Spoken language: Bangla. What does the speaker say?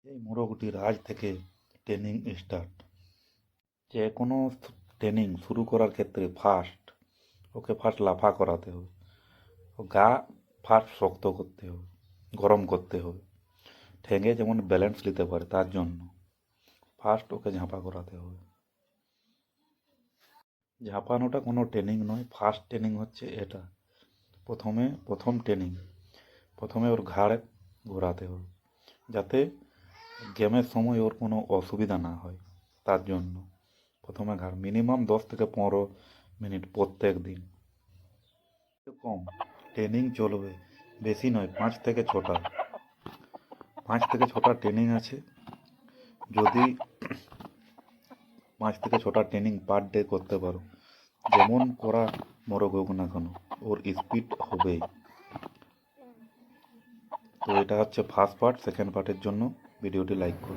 এই মোরগটির আজ থেকে ট্রেনিং স্টার্ট। যে কোনো ট্রেনিং শুরু করার ক্ষেত্রে ওকে ফার্স্ট লাফা করাতে হবে। ও গা ফার্স্ট শক্ত করতে হবে, গরম করতে হবে, ঠেঙে যেমন ব্যালেন্স নিতে পারে তার জন্য ফার্স্ট ওকে ঝাঁপা করাতে হবে। ঝাঁপানোটা কোনো ট্রেনিং নয়, ফার্স্ট ট্রেনিং হচ্ছে এটা। প্রথম ট্রেনিং প্রথমে ওর ঘাড় ঘোরাতে হবে, যাতে গেমের সময় ওর কোনো অসুবিধা না হয়। তার জন্য প্রথমে ঘাড় মিনিমাম 10 থেকে 15 মিনিট প্রত্যেক দিন। কম ট্রেনিং চলবে, বেশি নয়, 5 থেকে 6টা 5 থেকে 6টা ট্রেনিং আছে। যদি 5 থেকে 6টা ট্রেনিং পার ডে করতে পারো, যেমন করা মোরগ হোক না কেন, ওর স্পিড হবেই। তো এটা হচ্ছে ফার্স্ট পার্ট। সেকেন্ড পার্টের জন্য ভিডিওটি লাইক করুন।